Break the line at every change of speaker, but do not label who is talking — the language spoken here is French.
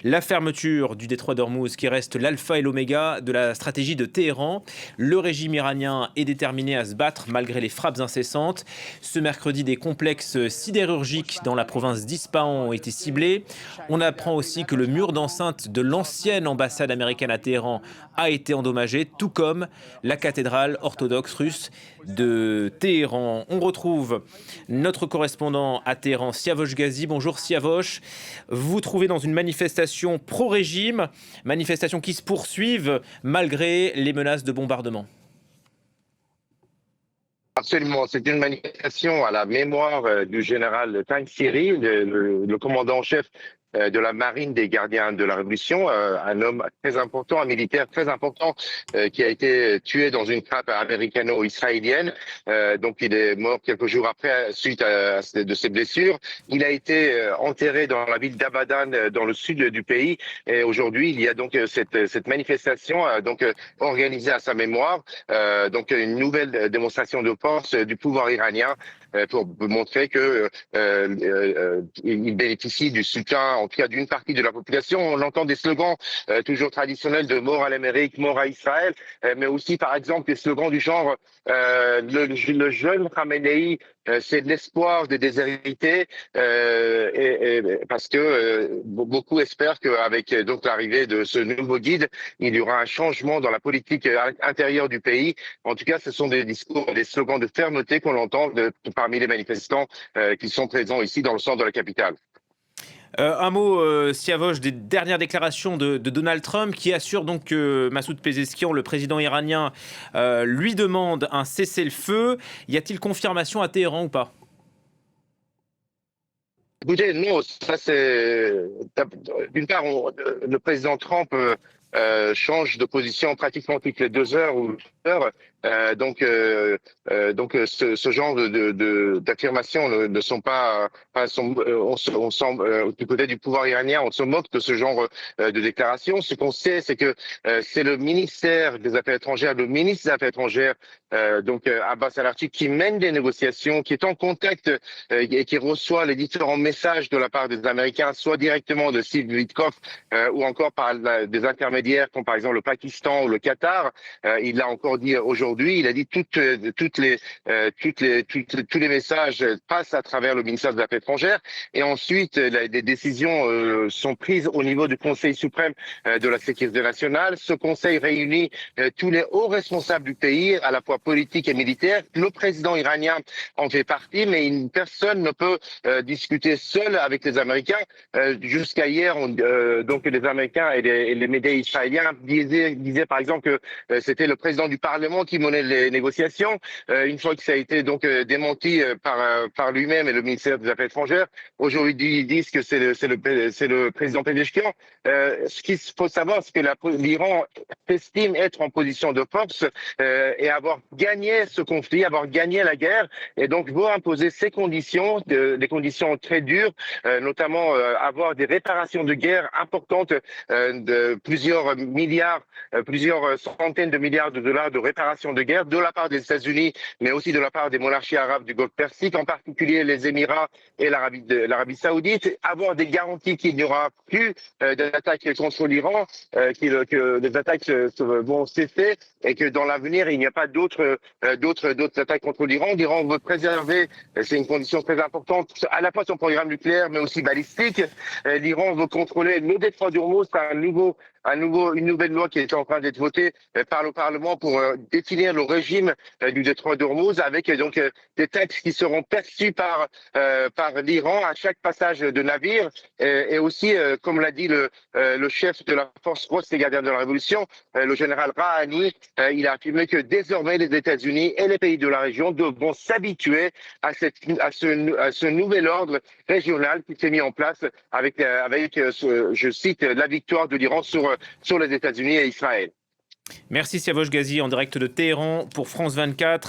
La fermeture du détroit d'Ormuz qui reste l'alpha et l'oméga de la stratégie de Téhéran. Le régime iranien est déterminé à se battre malgré les frappes incessantes. Ce mercredi, des complexes sidérurgiques dans la province d'Ispahan ont été ciblés. On apprend aussi que le mur d'enceinte de l'ancienne ambassade américaine à Téhéran a été endommagé, tout comme la cathédrale orthodoxe russe de Téhéran. On retrouve notre correspondant à Téhéran, Siavosh Ghazi. Bonjour Siavosh. Vous vous trouvez dans une manifestation pro-régime, manifestation qui se poursuivent malgré les menaces de bombardement.
Absolument, c'est une manifestation à la mémoire du général Tangsiri, le commandant en chef de la marine des gardiens de la Révolution, un homme très important, un militaire très important qui a été tué dans une frappe américano-israélienne. Donc il est mort quelques jours après suite de ses blessures. Il a été enterré dans la ville d'Abadan, dans le sud du pays. Et aujourd'hui, il y a donc cette manifestation organisée à sa mémoire. Donc une nouvelle démonstration de force du pouvoir iranien pour montrer que il bénéficie du soutien, en tout cas d'une partie de la population. On entend des slogans toujours traditionnels de mort à l'Amérique, mort à Israël, mais aussi par exemple des slogans du genre le jeune Khamenei, c'est l'espoir des déshérités, parce que beaucoup espèrent qu'avec donc l'arrivée de ce nouveau guide, il y aura un changement dans la politique intérieure du pays. En tout cas, ce sont des discours, des slogans de fermeté qu'on entend parmi les manifestants qui sont présents ici dans le centre de la capitale.
Un mot, Siavosh, des dernières déclarations de Donald Trump qui assure donc que Massoud Pezeshkian, le président iranien, lui demande un cessez-le-feu. Y a-t-il confirmation à Téhéran ou pas?
Écoutez, non, ça c'est d'une part, le président Trump change de position pratiquement toutes les 2 heures ou 3 heures. Ce genre d'affirmations ne sont pas, on semble du côté du pouvoir iranien, on se moque de ce genre de déclarations. Ce qu'on sait, c'est que c'est le ministère des Affaires étrangères, le ministre des Affaires étrangères, Abbas Araghchi, qui mène des négociations, qui est en contact et qui reçoit les différents messages de la part des Américains, soit directement de Steve Witkoff ou encore par des intermédiaires comme par exemple le Pakistan ou le Qatar. Il l'a encore dit aujourd'hui. Il a dit tous les messages passent à travers le ministère des Affaires étrangères et ensuite des décisions sont prises au niveau du Conseil suprême de la sécurité nationale. Ce conseil réunit tous les hauts responsables du pays, à la fois politiques et militaires. Le président iranien en fait partie, mais personne ne peut discuter seul avec les Américains. Jusqu'à hier, donc les Américains et les médias israéliens disaient par exemple que c'était le président du Parlement qui menait les négociations. Une fois que ça a été donc démenti par lui-même et le ministère des Affaires étrangères, aujourd'hui ils disent que c'est le président Pezeshkian. Ce qu'il faut savoir, c'est que l'Iran estime être en position de force et avoir gagné ce conflit, avoir gagné la guerre, et donc veut imposer ses conditions, des conditions très dures, notamment avoir des réparations de guerre importantes de plusieurs milliards, plusieurs centaines de milliards de dollars de réparation de guerre de la part des États-Unis, mais aussi de la part des monarchies arabes du Golfe Persique, en particulier les Émirats et l'Arabie Saoudite, avoir des garanties qu'il n'y aura plus d'attaques contre l'Iran, que les attaques vont cesser et que dans l'avenir il n'y a pas d'autres attaques contre l'Iran. L'Iran veut préserver, c'est une condition très importante, à la fois son programme nucléaire mais aussi balistique. L'Iran veut contrôler le détroit d'Ormuz, une nouvelle loi qui est en train d'être votée par le Parlement pour définir le régime du détroit d'Ormuz, avec donc des taxes qui seront perçues par l'Iran à chaque passage de navire, et aussi, comme l'a dit le chef de la force russe des gardiens de la Révolution, le général Rahani, il a affirmé que désormais les États-Unis et les pays de la région devront s'habituer à ce nouvel ordre régional qui s'est mis en place avec je cite, la victoire de l'Iran sur les États-Unis et Israël.
Merci Siavosh Ghazi en direct de Téhéran pour France 24.